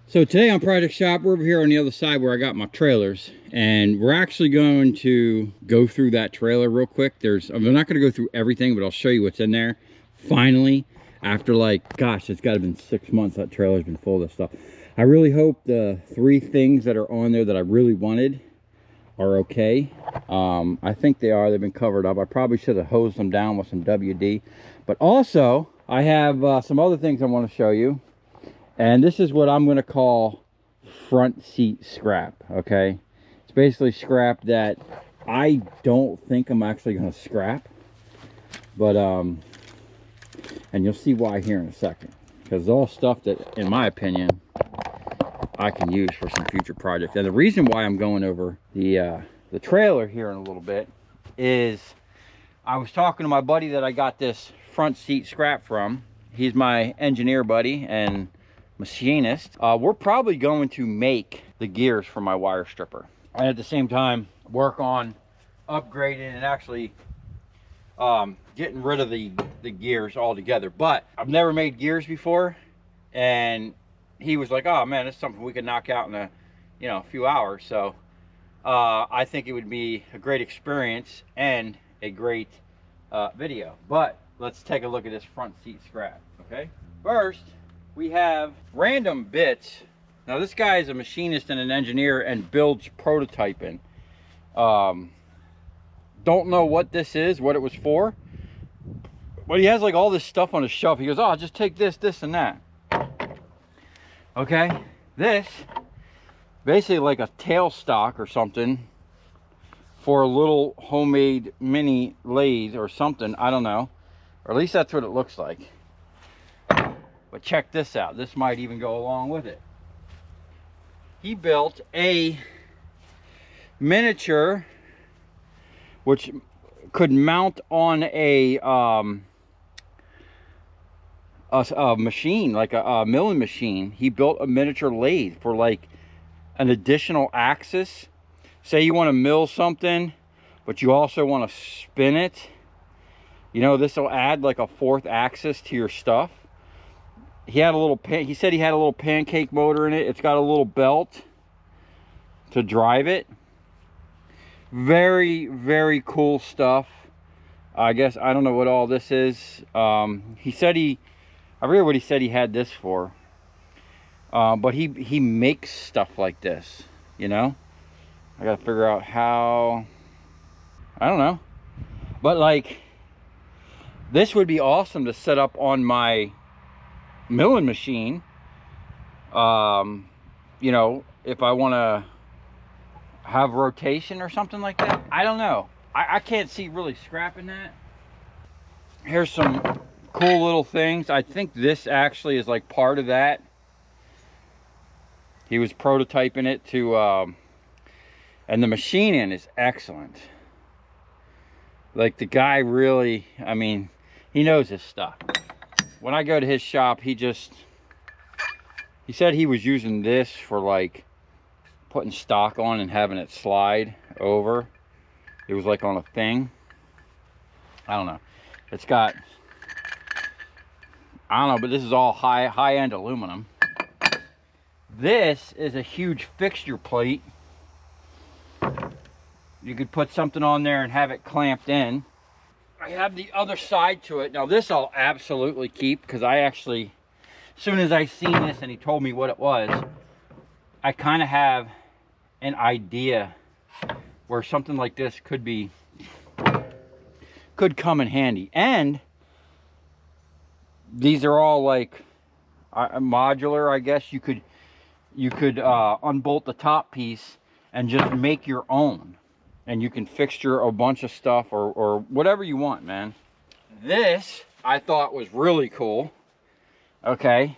So today on Project Shop, we're over here on the other side where I got my trailers, and we're actually going to go through that trailer real quick. I'm not going to go through everything, but I'll show you what's in there. Finally, after like, gosh, it's got to have been 6 months that trailer's been full of this stuff. I really hope the 3 things that are on there that I really wanted are okay. I think they are. They've been covered up. I probably should have hosed them down with some WD. But also, I have some other things I want to show you. And this is what I'm going to call front seat scrap, okay? It's basically scrap that I don't think I'm actually going to scrap. But, and you'll see why here in a second. Because it's all stuff that, in my opinion, I can use for some future projects. And the reason why I'm going over the trailer here in a little bit is I was talking to my buddy that I got this front seat scrap from. He's my engineer buddy and machinist. We're probably going to make the gears for my wire stripper, and at the same time work on upgrading and actually getting rid of the gears altogether. But I've never made gears before, and he was like, oh man, it's something we could knock out in a few hours. So I think it would be a great experience and a great video. But let's take a look at this front seat scrap. Okay, first we have random bits. Now this guy is a machinist and an engineer and builds prototyping. Don't know what this is, what it was for, but he has like all this stuff on his shelf. He goes, oh, just take this, this, and that. Okay, this basically like a tailstock or something for a little homemade mini lathe or something. I don't know, or at least that's what it looks like. But check this out. This might even go along with it. He built a miniature which could mount on a machine, like a milling machine. He built a miniature lathe for like an additional axis. Say you want to mill something, but you also want to spin it. You know, this will add like a 4th axis to your stuff. He had a little he said he had a little pancake motor in it. It's got a little belt to drive it. Very, very cool stuff. I guess I don't know what all this is. He said I forget what he said he had this for. But he makes stuff like this, you know. I gotta figure out how. I don't know. But like, this would be awesome to set up on my milling machine. You know, if I want to have rotation or something like that. I don't know. I can't see really scrapping that. Here's some cool little things. I think this actually is like part of that. He was prototyping it to and the machining is excellent. Like the guy really, I mean, he knows his stuff. When I go to his shop, he said he was using this for like putting stock on and having it slide over. It was like on a thing. I don't know. It's got, I don't know, but this is all high-end aluminum. This is a huge fixture plate. You could put something on there and have it clamped in. I have the other side to it. Now this I'll absolutely keep, because I actually, as soon as I seen this and he told me what it was, I kind of have an idea where something like this could come in handy. And these are all like modular, I guess. You could unbolt the top piece and just make your own. And you can fixture a bunch of stuff or whatever you want, man. This I thought was really cool. Okay.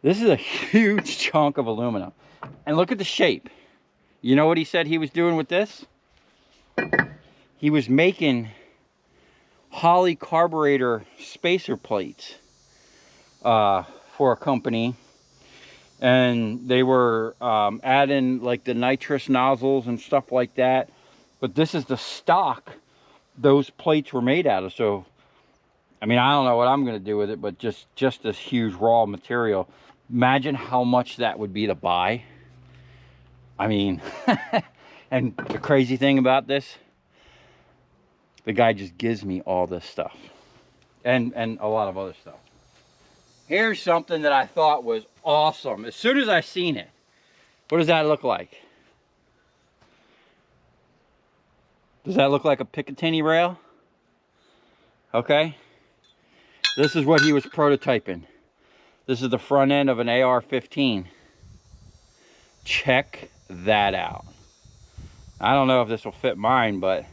This is a huge chunk of aluminum. And look at the shape. You know what he said he was doing with this? He was making Holley carburetor spacer plates for a company. And they were adding like the nitrous nozzles and stuff like that. But this is the stock those plates were made out of. So, I mean, I don't know what I'm going to do with it, but just this huge raw material. Imagine how much that would be to buy. I mean, and the crazy thing about this, the guy just gives me all this stuff and a lot of other stuff. Here's something that I thought was awesome. As soon as I seen it, what does that look like? Does that look like a Picatinny rail? Okay. This is what he was prototyping. This is the front end of an AR-15. Check that out. I don't know if this will fit mine, but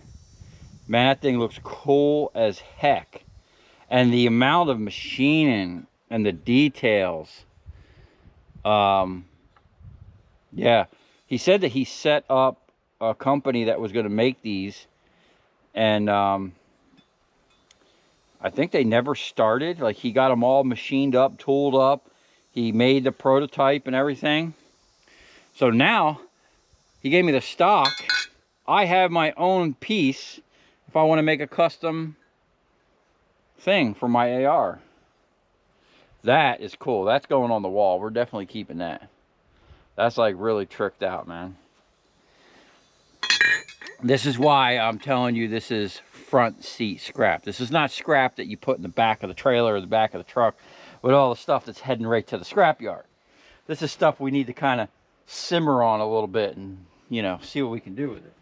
man, that thing looks cool as heck. And the amount of machining and the details. Yeah. He said that he set up a company that was going to make these. And I think they never started. Like, he got them all machined up, tooled up. He made the prototype and everything. So now, he gave me the stock. I have my own piece if I want to make a custom thing for my AR. That is cool. That's going on the wall. We're definitely keeping that. That's like really tricked out, man. This is why I'm telling you this is front seat scrap. This is not scrap that you put in the back of the trailer or the back of the truck with all the stuff that's heading right to the scrapyard. This is stuff we need to kind of simmer on a little bit and, you know, see what we can do with it.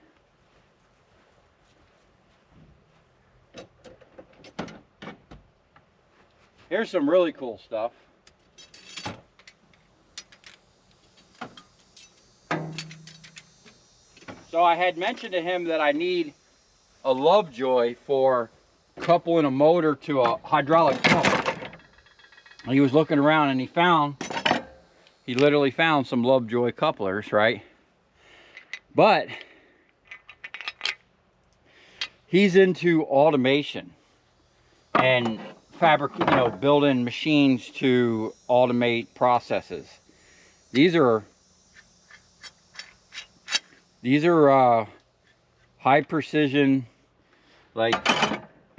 Here's some really cool stuff. So I had mentioned to him that I need a Lovejoy for coupling a motor to a hydraulic pump. He was looking around and he literally found some Lovejoy couplers, right? But he's into automation and building machines to automate processes. These are high precision, like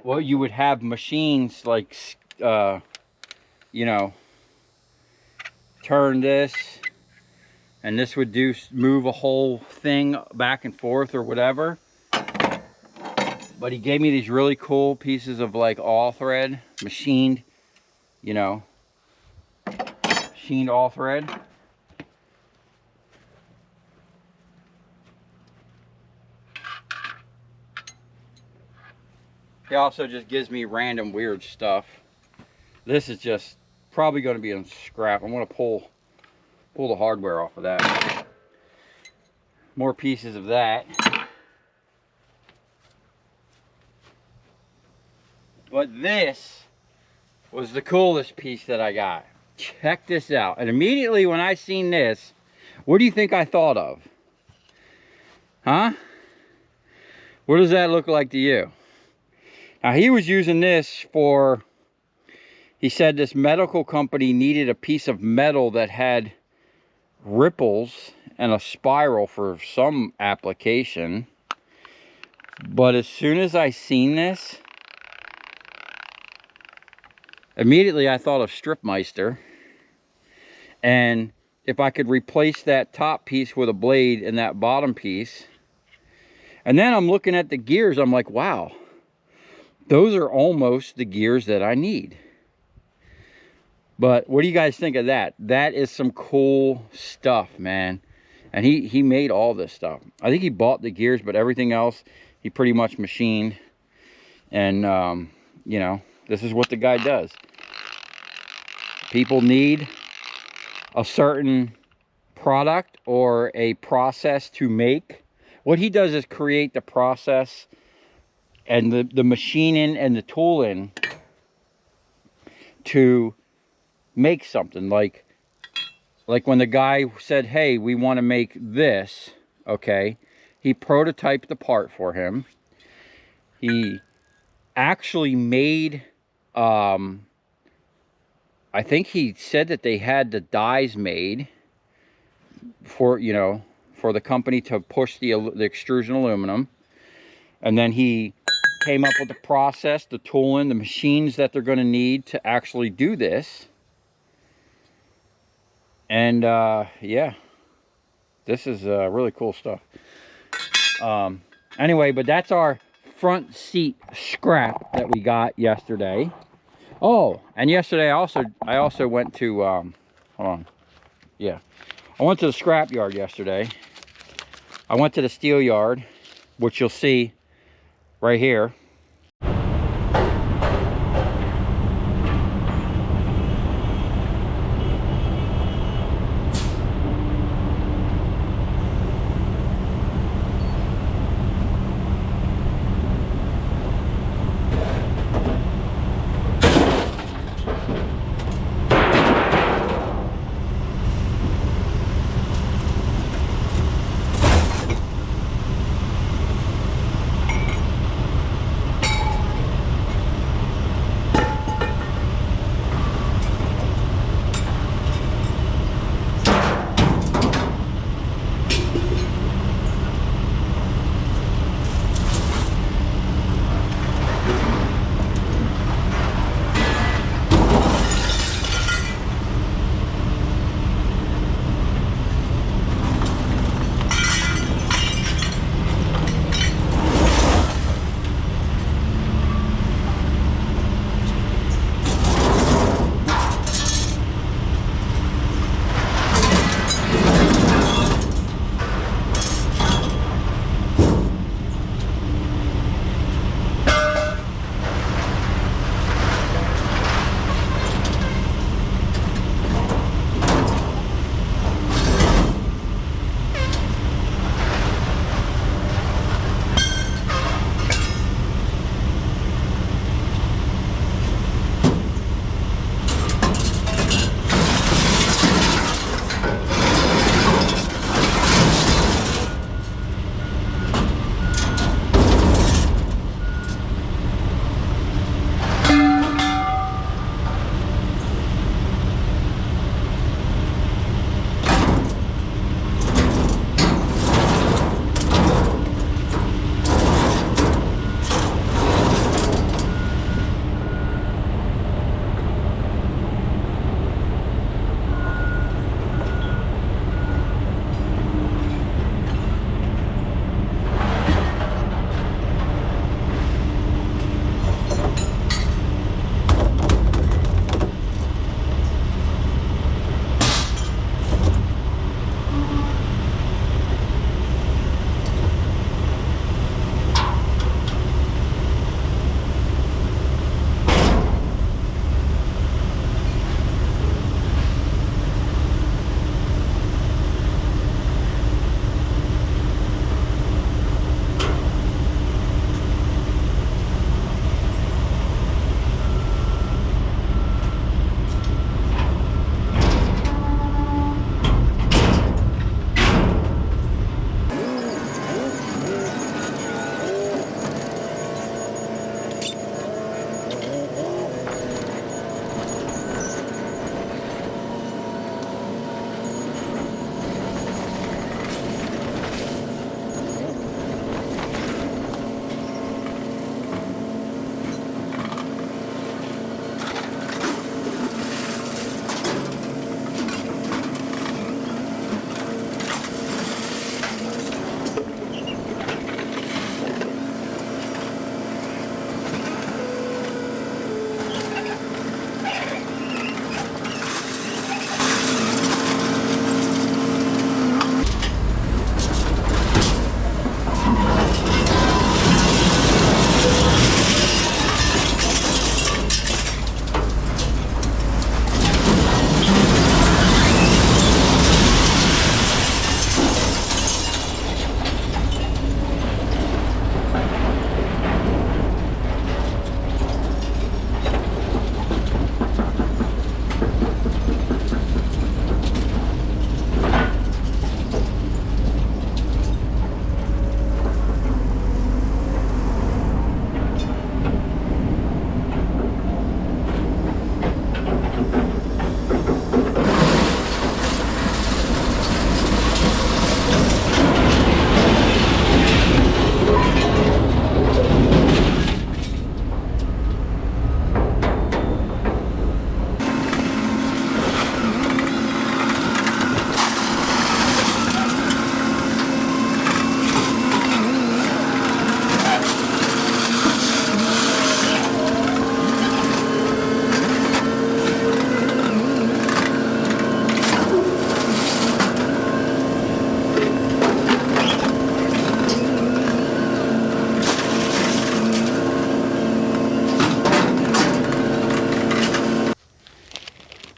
what you would have machines like, you know, turn this and this would move a whole thing back and forth or whatever. But he gave me these really cool pieces of like all thread, machined, you know, machined all thread. He also just gives me random weird stuff. This is just probably going to be on scrap. I'm going to pull the hardware off of that. More pieces of that. But this was the coolest piece that I got. Check this out. And immediately when I seen this, what do you think I thought of? Huh? What does that look like to you? Now, he was using this for, he said this medical company needed a piece of metal that had ripples and a spiral for some application. But as soon as I seen this, immediately I thought of Stripmeister. And if I could replace that top piece with a blade and that bottom piece. And then I'm looking at the gears, I'm like, wow. Those are almost the gears that I need. But what do you guys think of that? That is some cool stuff, man. And he made all this stuff. I think he bought the gears, but everything else he pretty much machined. And, you know, this is what the guy does. People need a certain product or a process to make. What he does is create the process and the machining and the tooling to make something. Like when the guy said, hey, we want to make this, okay, he prototyped the part for him. He actually made, I think he said that they had the dies made for, you know, for the company to push the extrusion aluminum. And then he came up with the process, the tooling, the machines that they're going to need to actually do this. And yeah, this is really cool stuff. Anyway, but that's our front seat scrap that we got yesterday. Oh, and yesterday I also went to hold on. Yeah. I went to the scrapyard yesterday. I went to the steel yard, which you'll see right here.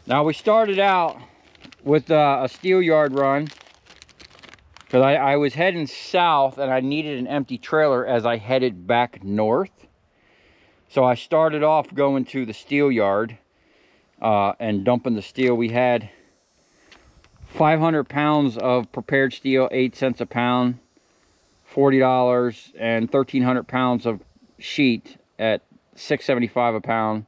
Now we started out with a steel yard run because I was heading south and I needed an empty trailer as I headed back north. So I started off going to the steel yard and dumping the steel. We had 500 pounds of prepared steel, 8 cents a pound, $40, and 1,300 pounds of sheet at $6.75 a pound,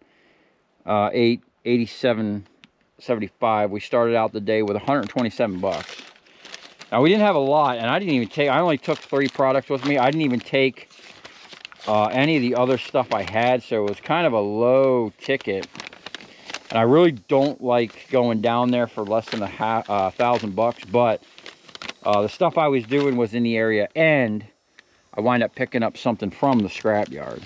87.75. We started out the day with 127 bucks. Now we didn't have a lot, and I only took 3 products with me. I didn't even take any of the other stuff I had, so it was kind of a low ticket. And I really don't like going down there for less than $1,000, but the stuff I was doing was in the area, and I wind up picking up something from the scrapyard.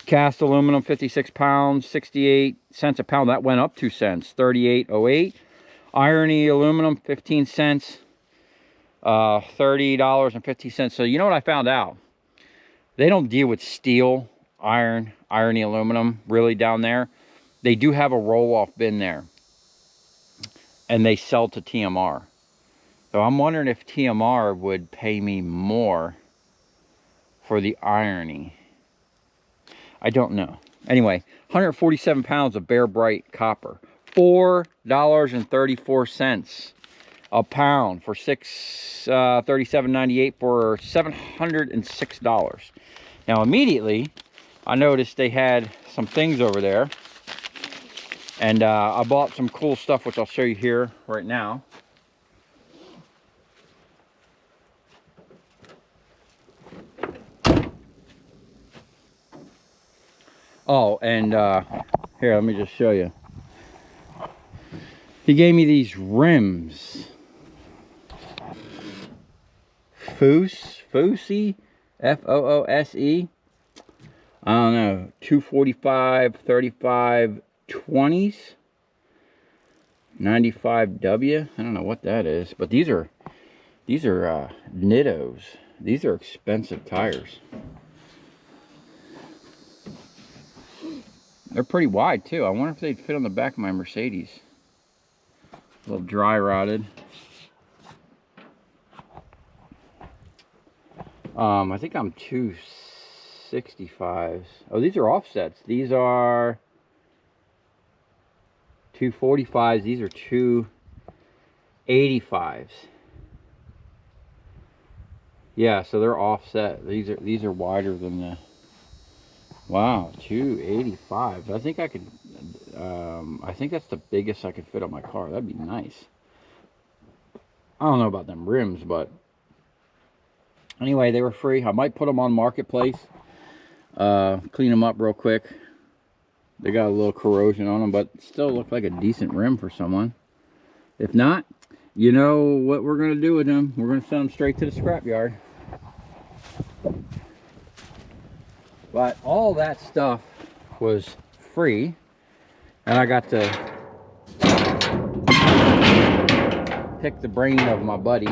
Cast aluminum, 56 pounds, 68 cents a pound. That went up 2 cents, 38.08. Irony aluminum, 15 cents, $30.50. So you know what I found out? They don't deal with steel, iron, irony aluminum really down there. They do have a roll-off bin there, and they sell to TMR. So I'm wondering if TMR would pay me more for the irony. I don't know. Anyway, 147 pounds of bare bright copper, $4.34 a pound for $37.98 for $706. Now immediately I noticed they had some things over there, and I bought some cool stuff which I'll show you here right now. Oh, and here, let me just show you. He gave me these rims. Foose, F-O-O-S-E. I don't know, 245, 35, 20s. 95W. I don't know what that is, but these are Nittos. These are expensive tires. They're pretty wide too. I wonder if they'd fit on the back of my Mercedes. A little dry rotted. I think I'm 265s. Oh, these are offsets. These are 245s. These are 285s. Yeah, so they're offset. These are wider than the. Wow, 285. I think I could. I think that's the biggest I could fit on my car. That'd be nice. I don't know about them rims, but anyway, they were free. I might put them on Marketplace. Clean them up real quick. They got a little corrosion on them, but still look like a decent rim for someone. If not, you know what we're going to do with them. We're going to send them straight to the scrapyard. But all that stuff was free, and I got to pick the brain of my buddy.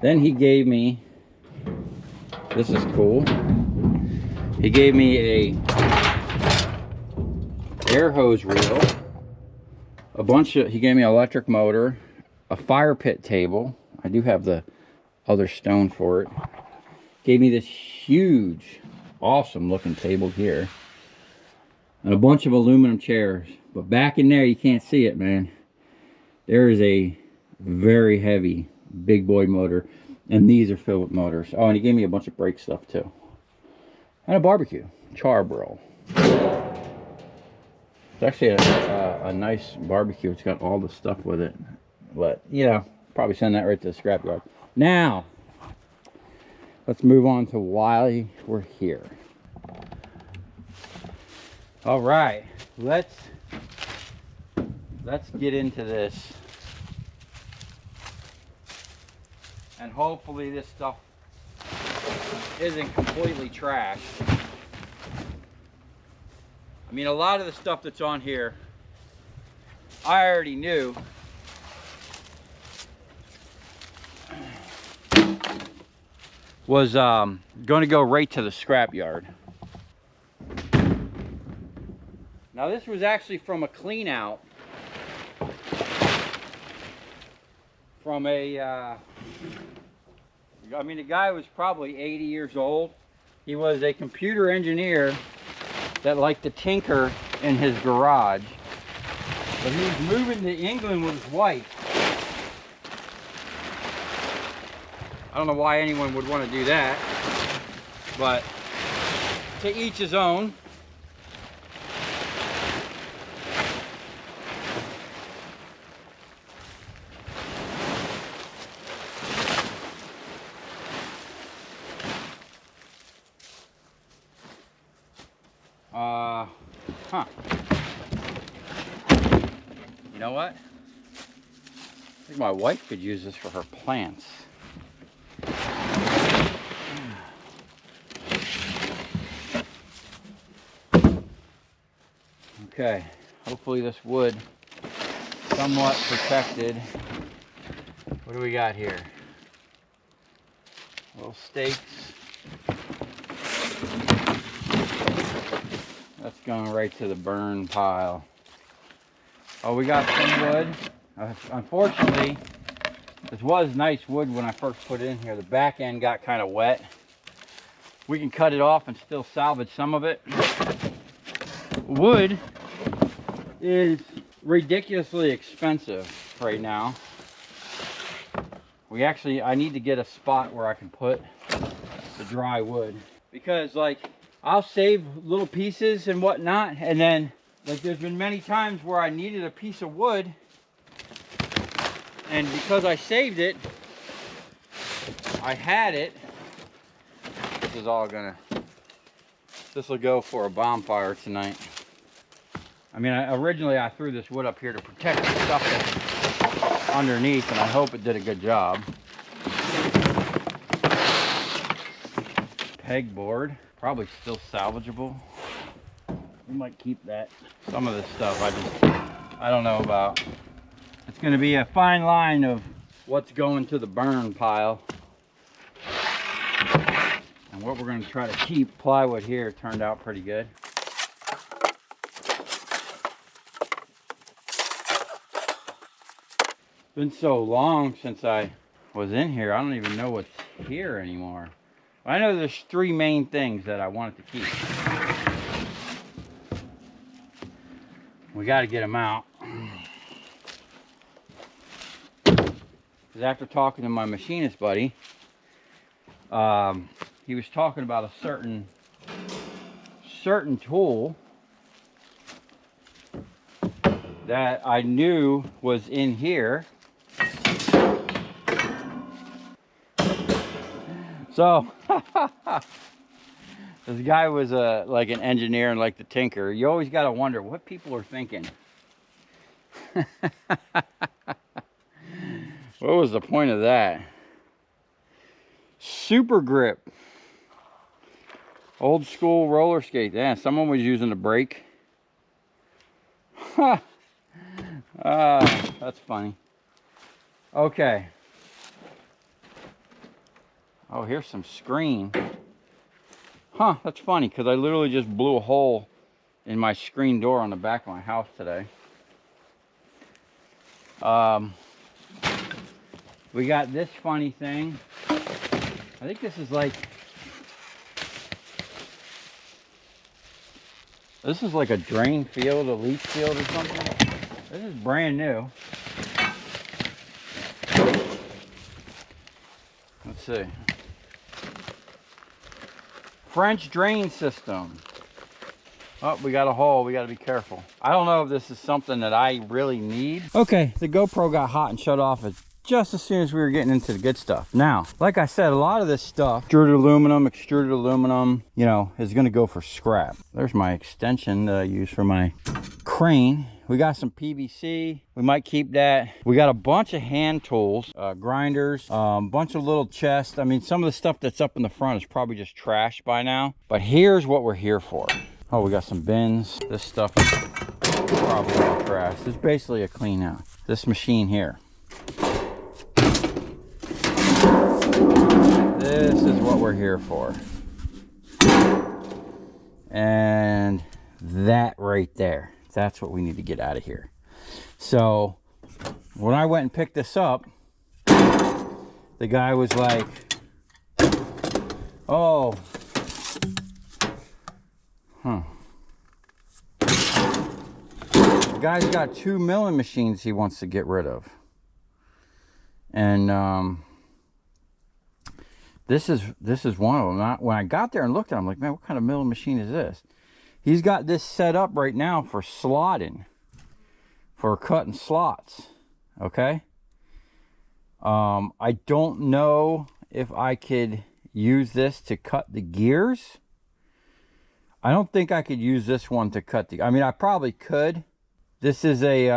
Then he gave me, this is cool, he gave me a air hose reel, he gave me an electric motor, a fire pit table. I do have the other stone for it. Gave me this huge, awesome looking table here, and a bunch of aluminum chairs. But back in there, you can't see it, man. There is a very heavy big boy motor, and these are filled with motors. Oh, and he gave me a bunch of brake stuff too, and a barbecue charbroil. It's actually a nice barbecue. It's got all the stuff with it, but you know, probably send that right to the scrapyard. Now let's move on to why we're here. All right, let's get into this, and hopefully this stuff isn't completely trashed. I mean, a lot of the stuff that's on here I already knew. Was going to go right to the scrapyard. Now this was actually from a clean out from a, I mean, the guy was probably 80 years old. He was a computer engineer that liked to tinker in his garage. But he was moving to England with his wife. I don't know why anyone would want to do that, but to each his own. You know what? I think my wife could use this for her plants. Okay, hopefully this wood somewhat protected. What do we got here? Little stakes. That's going right to the burn pile. Oh, we got some wood. Unfortunately, this was nice wood when I first put it in here. The back end got kind of wet. We can cut it off and still salvage some of it. Wood is ridiculously expensive right now. I need to get a spot where I can put the dry wood, because like I'll save little pieces and whatnot, and then like there's been many times where I needed a piece of wood, and because I saved it, I had it. This will go for a bonfire tonight. I mean, originally I threw this wood up here to protect the stuff that's underneath, and I hope it did a good job. Pegboard, probably still salvageable. We might keep that. Some of this stuff I don't know about. It's going to be a fine line of what's going to the burn pile and what we're going to try to keep. Plywood here turned out pretty good. It's been so long since I was in here, I don't even know what's here anymore. I know there's three main things that I wanted to keep. We got to get them out. Because after talking to my machinist buddy, he was talking about a certain tool that I knew was in here. So this guy was like an engineer and like the tinker. You always got to wonder what people are thinking. What was the point of that? Super grip. Old school roller skate. Yeah, someone was using a brake. That's funny. Okay. Oh, here's some screen. Huh, that's funny, because I literally just blew a hole in my screen door on the back of my house today. We got this funny thing. I think this is like a drain field, a leach field or something. This is brand new. Let's see. French drain system. Oh, we got a hole. We got to be careful. I don't know if this is something that I really need. Okay, the GoPro got hot and shut off just as soon as we were getting into the good stuff. Now, like I said, a lot of this stuff, extruded aluminum, you know, is going to go for scrap. There's my extension that I use for my crane. We got some PVC. We might keep that. We got a bunch of hand tools, grinders, bunch of little chests. I mean, some of the stuff that's up in the front is probably just trash by now. But here's what we're here for. Oh, we got some bins. This stuff is probably all trash. This is basically a clean out. This machine here. This is what we're here for. And that right there. That's what we need to get out of here. So when I went and picked this up, the guy was like, oh, the guy's got 2 milling machines he wants to get rid of. And this is one of them. When I got there and looked at it, I'm like, man, what kind of milling machine is this? He's got this set up right now for slotting, for cutting slots. Okay. I don't know if I could use this to cut the gears. I don't think I could use this one to cut the, I mean, I probably could. This is a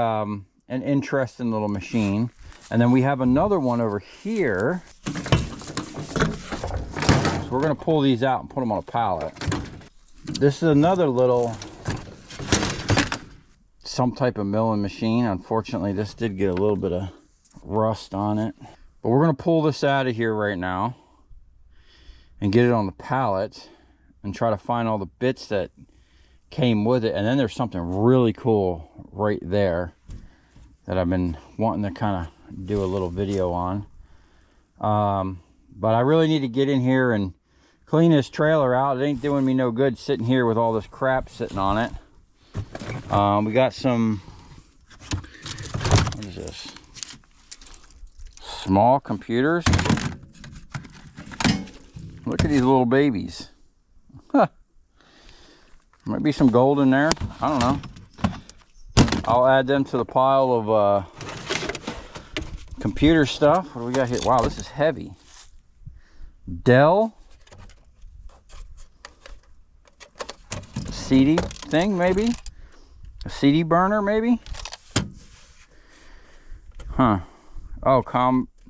an interesting little machine. And then we have another one over here. So we're gonna pull these out and put them on a pallet. This is another little, some type of milling machine. Unfortunately, this did get a little bit of rust on it. But we're gonna pull this out of here right now and get it on the pallet and try to find all the bits that came with it. And then there's something really cool right there that I've been wanting to kind of do a little video on. But I really need to get in here and clean this trailer out. It ain't doing me no good sitting here with all this crap sitting on it. We got some, what is this? Small computers. Look at these little babies. Huh. Might be some gold in there. I don't know. I'll add them to the pile of computer stuff. What do we got here? Wow, this is heavy. Dell CD thing, maybe a CD burner, maybe. Huh. Oh,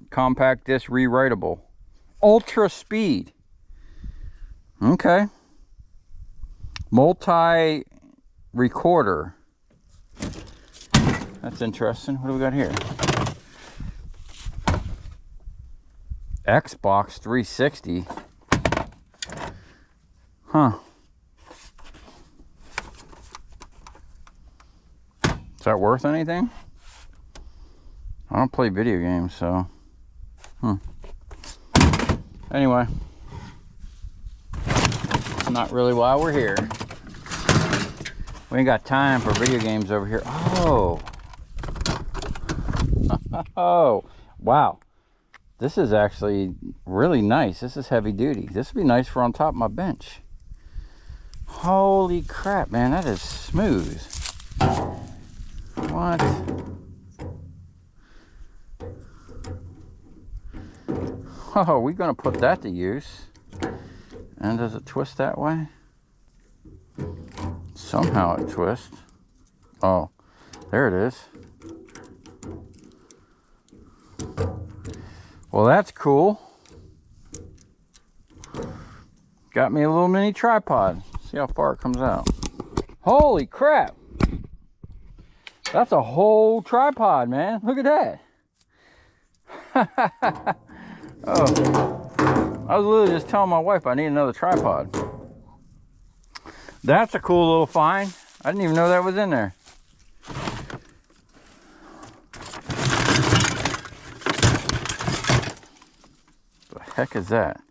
compact disc rewritable, ultra speed. Okay. Multi recorder. That's interesting. What do we got here? Xbox 360. Huh. Is that worth anything? I don't play video games, so. Anyway. Not really why we're here. We ain't got time for video games over here. Oh. Oh. Wow. This is actually really nice. This is heavy duty. This would be nice for on top of my bench. Holy crap, man. That is smooth. What? Oh, we're going to put that to use. And does it twist that way? Somehow it twists. Oh, there it is. Well, that's cool. Got me a little mini tripod. See how far it comes out. Holy crap. That's a whole tripod, man. Look at that. Oh. I was literally just telling my wife I need another tripod. That's a cool little find. I didn't even know that was in there. The heck is that?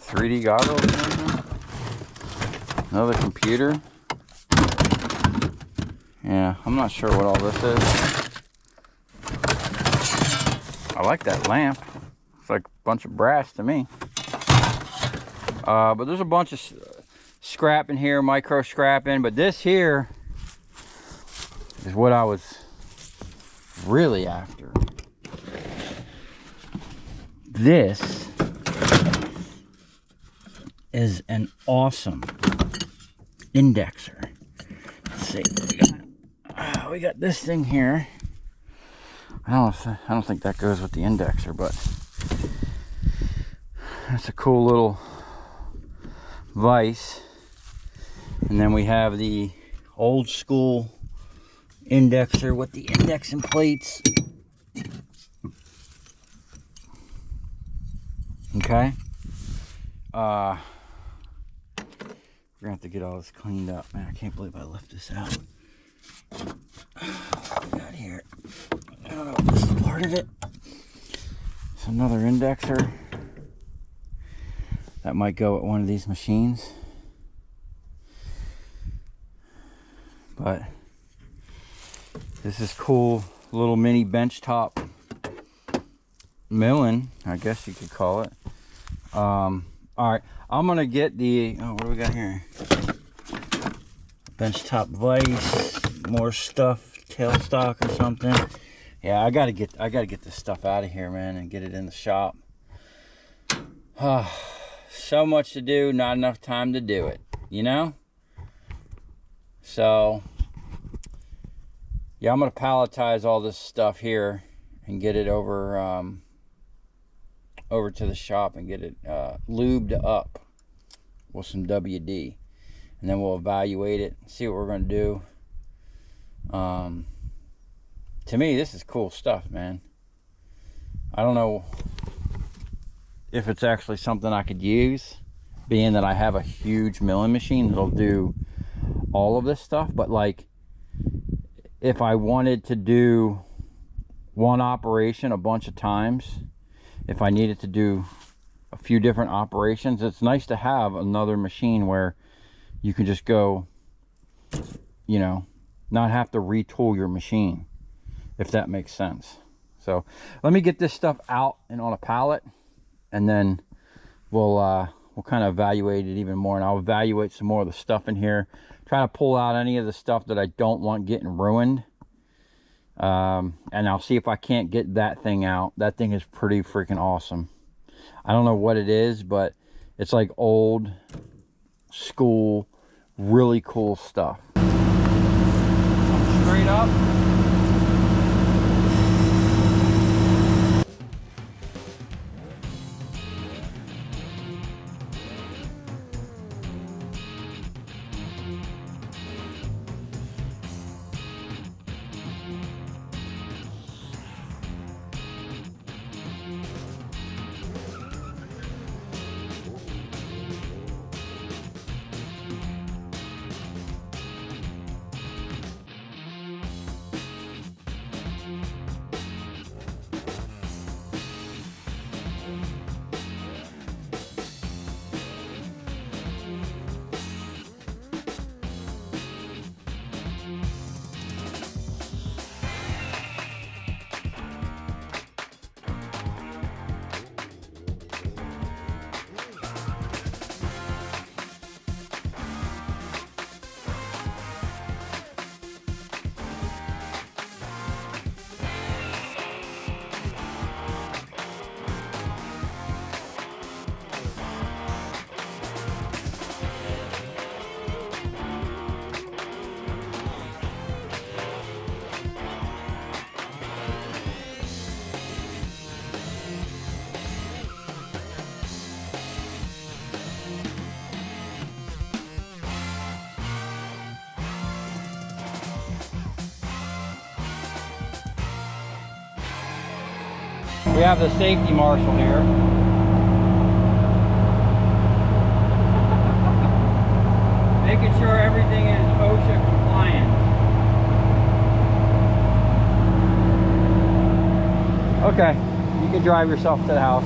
3D goggles? Another computer? Yeah, I'm not sure what all this is. I like that lamp. It's like a bunch of brass to me. But there's a bunch of scrap in here, micro scrap in. But this here is what I was really after. This is an awesome indexer. Let's see, we got this thing here. I don't think that goes with the indexer, but that's a cool little vise. And then we have the old school indexer with the indexing plates. Okay. We're gonna have to get all this cleaned up. Man, I can't believe I left this out. What we got here? I don't know if this is part of it. It's another indexer that might go at one of these machines. But this is cool, little mini benchtop milling, I guess you could call it. All right, I'm gonna get the, what do we got here? Benchtop vise, more stuff, tailstock or something. Yeah, I gotta get this stuff out of here, man, and get it in the shop. So much to do, not enough time to do it, you know? So yeah, I'm gonna palletize all this stuff here and get it over over to the shop and get it lubed up with some WD, and then we'll evaluate it, see what we're gonna do. To me, this is cool stuff, man. I don't know if it's actually something I could use, being that I have a huge milling machine that'll do all of this stuff, but like if I wanted to do one operation a bunch of times, if I needed to do a few different operations, it's nice to have another machine where you can just go, you know, not have to retool your machine, if that makes sense. So let me get this stuff out and on a pallet, and then we'll kind of evaluate it even more, and I'll evaluate some more of the stuff in here, try to pull out any of the stuff that I don't want getting ruined. And I'll see if I can't get that thing out. That thing is pretty freaking awesome. I don't know what it is, but it's like old school, really cool stuff. Straight up. We have the safety marshal here. Making sure everything is OSHA compliant. Okay, you can drive yourself to the house.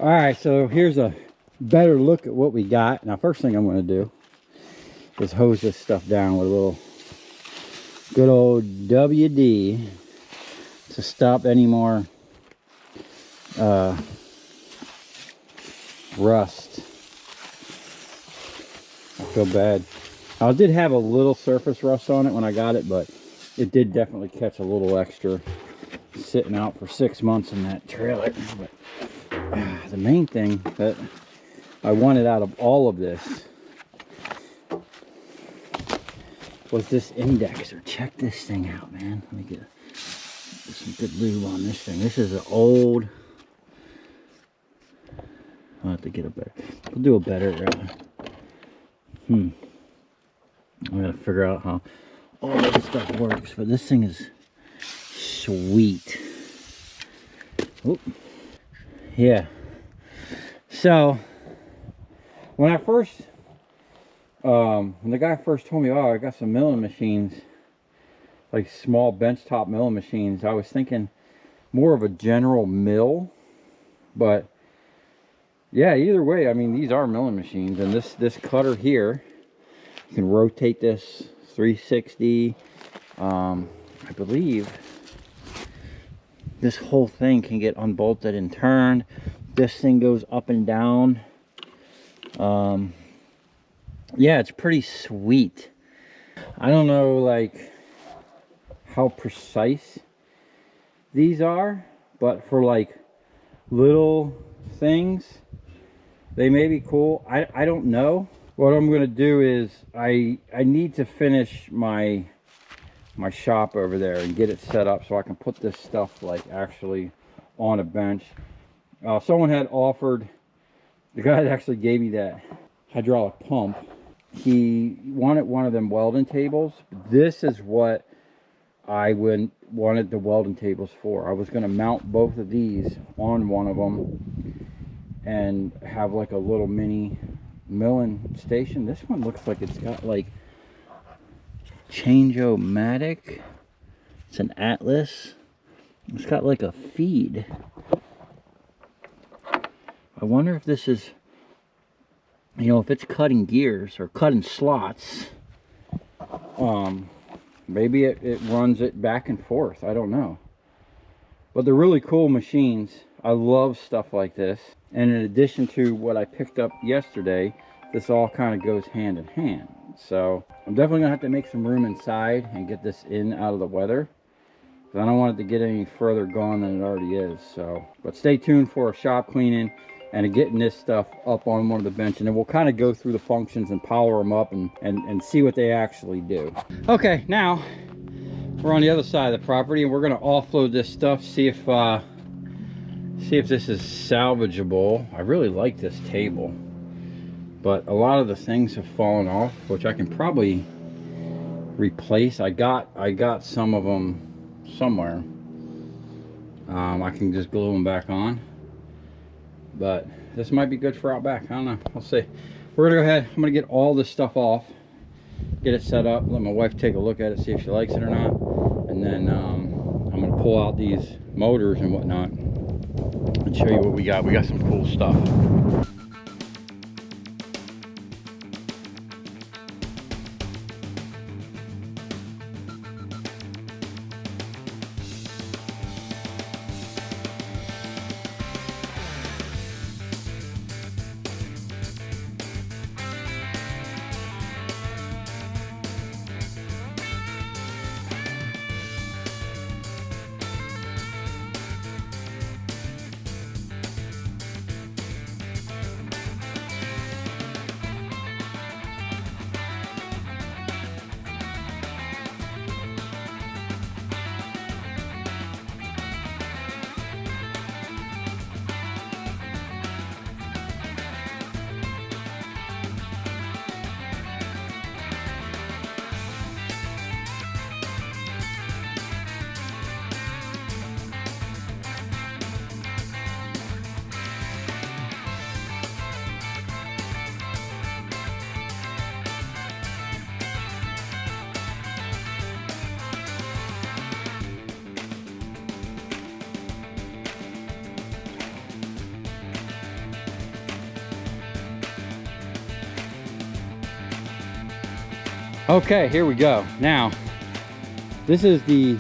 Alright, so here's a better look at what we got. Now, first thing I'm going to do is hose this stuff down with a little good old WD to stop any more rust. I feel bad. I did have a little surface rust on it when I got it, but it did definitely catch a little extra sitting out for 6 months in that trailer. But the main thing that I wanted out of all of this was this indexer. Check this thing out, man. Let me get some good lube on this thing. This is an old. I'll have to get a better. We'll do a better. I gotta figure out how all this stuff works, but this thing is sweet. Oop. Yeah. So when I first, when the guy first told me, oh, I got some milling machines, like small benchtop milling machines, I was thinking more of a general mill, but yeah, either way, I mean, these are milling machines, and this cutter here, you can rotate this 360. I believe this whole thing can get unbolted and turned. This thing goes up and down. Yeah, it's pretty sweet. I don't know like how precise these are, but for like little things, they may be cool. I don't know. What I'm gonna do is I need to finish my shop over there and get it set up so I can put this stuff like actually on a bench. Someone had offered, the guy that actually gave me that hydraulic pump, he wanted one of them welding tables. This is what I wanted the welding tables for. I was going to mount both of these on one of them and have like a little mini milling station. This one looks like it's got like change-o-matic. It's an Atlas. It's got like a feed. I wonder if this is, you know, if it's cutting gears or cutting slots. Maybe it runs it back and forth. I don't know. But they're really cool machines. I love stuff like this. And in addition to what I picked up yesterday, this all kind of goes hand in hand. So I'm definitely gonna have to make some room inside and get this in out of the weather, because I don't want it to get any further gone than it already is. So, but stay tuned for a shop cleaning and getting this stuff up on one of the benches, and then we'll kind of go through the functions and power them up and see what they actually do. Okay, now we're on the other side of the property, and we're going to offload this stuff, see if this is salvageable. I really like this table, but a lot of the things have fallen off, which I can probably replace. I got some of them somewhere. I can just glue them back on, but this might be good for out back. I don't know, we'll see. We're gonna go ahead, I'm gonna get all this stuff off, get it set up, let my wife take a look at it, see if she likes it or not, and then I'm gonna pull out these motors and whatnot and show you what we got. We got some cool stuff. Okay, here we go. Now, this is the,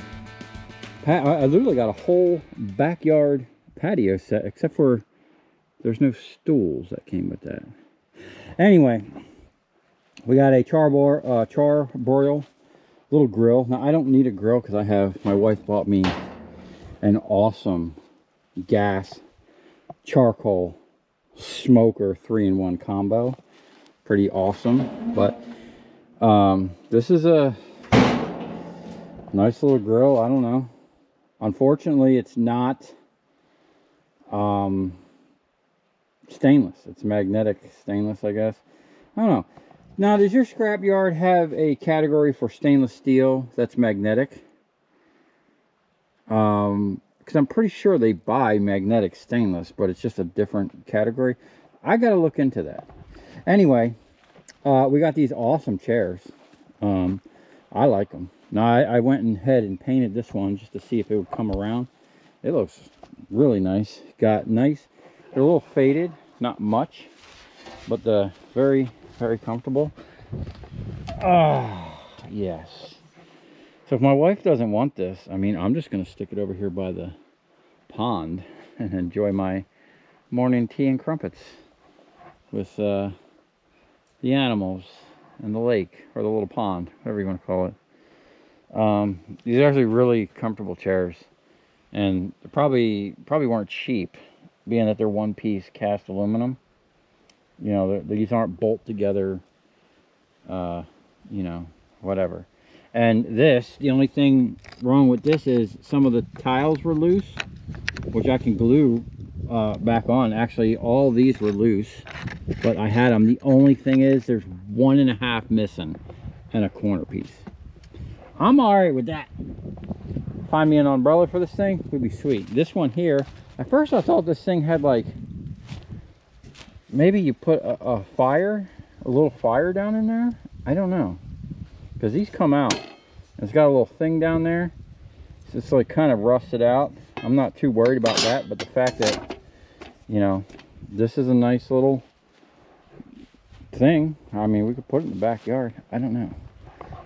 I literally got a whole backyard patio set, except for there's no stools that came with that. Anyway, we got a charbroil little grill. Now, I don't need a grill because my wife bought me an awesome gas charcoal smoker 3-in-1 combo. Pretty awesome. But This is a nice little grill. I don't know. Unfortunately, it's not stainless. It's magnetic stainless, I guess. I don't know. Now, does your scrapyard have a category for stainless steel that's magnetic? Because I'm pretty sure they buy magnetic stainless, but it's just a different category. I gotta look into that. Anyway, we got these awesome chairs. I like them. Now, I went ahead and painted this one just to see if it would come around. It looks really nice. Got nice. They're a little faded, not much, but the very, very comfortable. Ah, yes. So if my wife doesn't want this, I mean, I'm just going to stick it over here by the pond and enjoy my morning tea and crumpets with the animals and the lake, or the little pond, whatever you want to call it. These are actually really comfortable chairs, and they probably weren't cheap, being that they're one-piece cast aluminum. You know, these aren't bolt together, you know, whatever. And this, the only thing wrong with this is some of the tiles were loose, which I can glue back on. Actually, all these were loose, but I had them. The only thing is there's 1.5 missing and a corner piece. I'm all right with that. Find me an umbrella for this thing would be sweet. This one here, at first I thought this thing had like, maybe you put a little fire down in there. I don't know, because these come out. It's got a little thing down there. It's just like kind of rusted out. I'm not too worried about that, but the fact that, you know, this is a nice little thing. I mean, we could put it in the backyard. I don't know.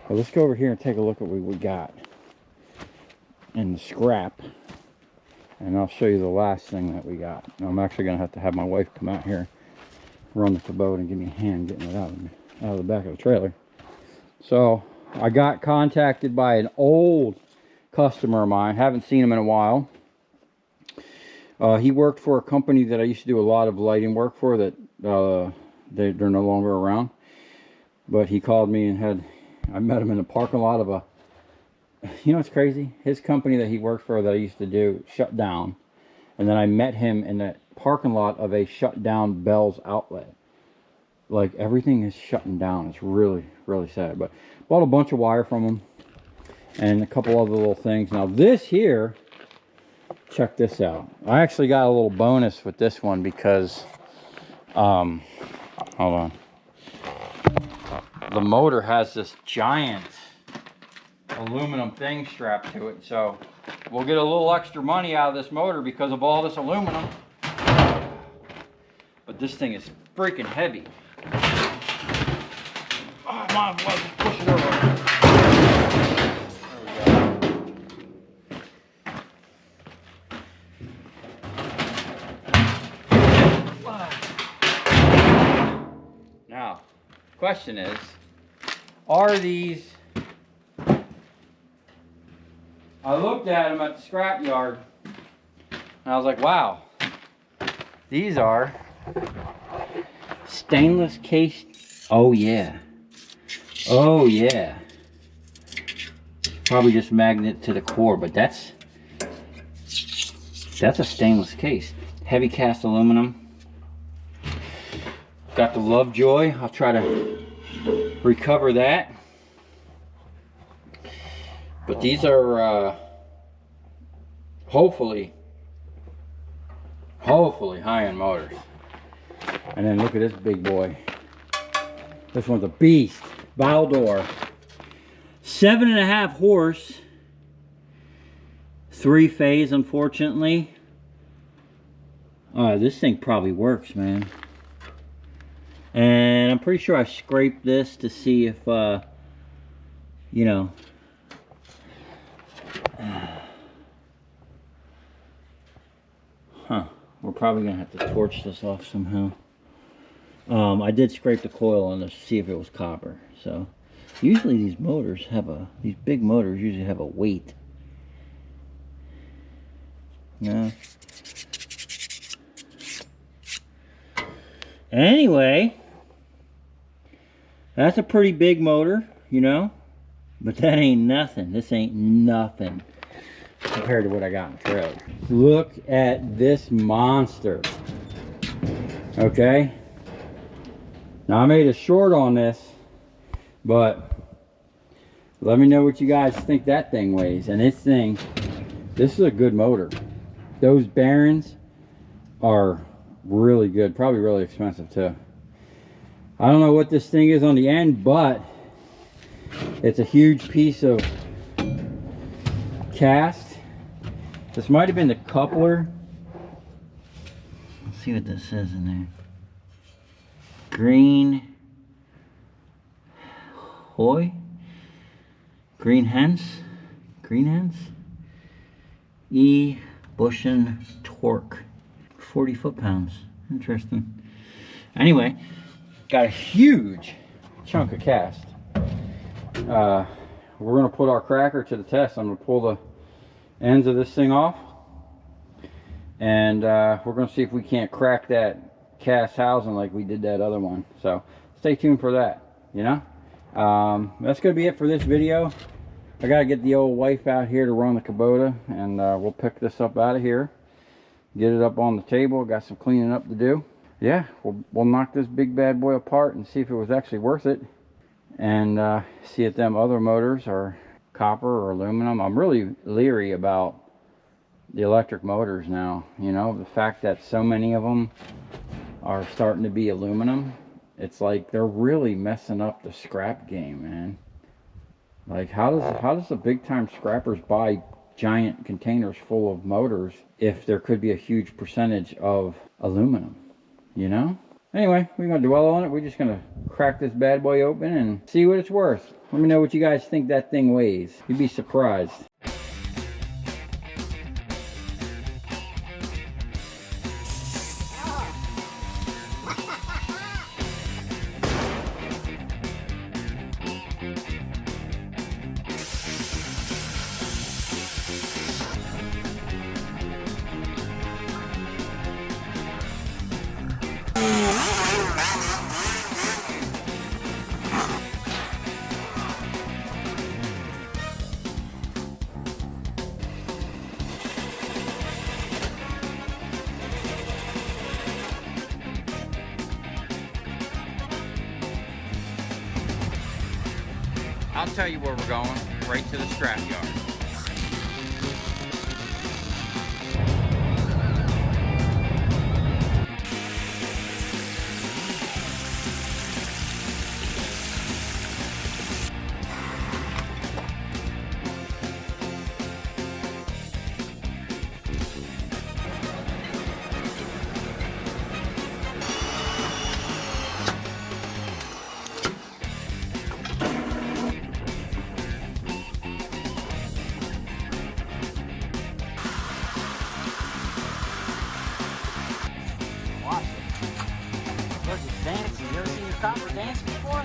But let's go over here and take a look at what we got in the scrap. And I'll show you the last thing that we got. Now, I'm actually going to have my wife come out here, run the Kubota, and give me a hand getting it out of the back of the trailer. So I got contacted by an old customer of mine. Haven't seen him in a while. He worked for a company that I used to do a lot of lighting work for, that they're no longer around. But he called me and I met him in the parking lot of you know what's crazy? His company that he worked for that I used to do shut down. And then I met him in the parking lot of a shut down Bell's outlet. Like, everything is shutting down. It's really, really sad. But bought a bunch of wire from him and a couple other little things. Now this here, check this out. I actually got a little bonus with this one because, hold on. The motor has this giant aluminum thing strapped to it, so we'll get a little extra money out of this motor because of all this aluminum. But this thing is freaking heavy. Oh, might as well just push it over. There we go. Now, question is, are these... I looked at them at the scrapyard and I was like, wow, these are stainless case. Oh yeah. Oh yeah. Probably just magnet to the core, but that's a stainless case. Heavy cast aluminum. Got the Lovejoy. I'll try to recover that. But these are hopefully high-end motors. And then look at this big boy. This one's a beast. Baldor. 7.5 horse. 3-phase, unfortunately. This thing probably works, man. And I'm pretty sure I scraped this to see if, you know, we're probably gonna have to torch this off somehow. I did scrape the coil on this to see if it was copper. So usually these motors have these big motors usually have a weight. No. Anyway, That's a pretty big motor, you know, but that ain't nothing. This ain't nothing compared to what I got in the trailer. Look at this monster. Okay. Now I made a short on this, but let me know what you guys think that thing weighs. And this is a good motor. Those bearings are really good, probably really expensive too. I don't know what this thing is on the end, but it's a huge piece of cast. This might have been the coupler. Let's see what this says in there. Green Hoy? Green Hens? E Bushin Torque. 40 foot-pounds. Interesting. Anyway, got a huge chunk of cast. We're going to put our cracker to the test. I'm going to pull the ends of this thing off. And we're going to see if we can't crack that cast housing like we did that other one. So stay tuned for that, you know. That's going to be it for this video. I got to get the old wife out here to run the Kubota, and we'll pick this up out of here, get it up on the table. Got some cleaning up to do. Yeah, we'll knock this big bad boy apart and see if it was actually worth it, and see if them other motors are copper or aluminum. I'm really leery about the electric motors now, you know, the fact that so many of them are starting to be aluminum. It's like they're really messing up the scrap game, man. Like, how does the big time scrappers buy giant containers full of motors if there could be a huge percentage of aluminum, you know? Anyway, we're gonna dwell on it. We're just gonna crack this bad boy open and see what it's worth. Let me know what you guys think that thing weighs. You'd be surprised. I'll tell you where we're going, right to the scrapyard. Dancing. You ever seen your copper dance before?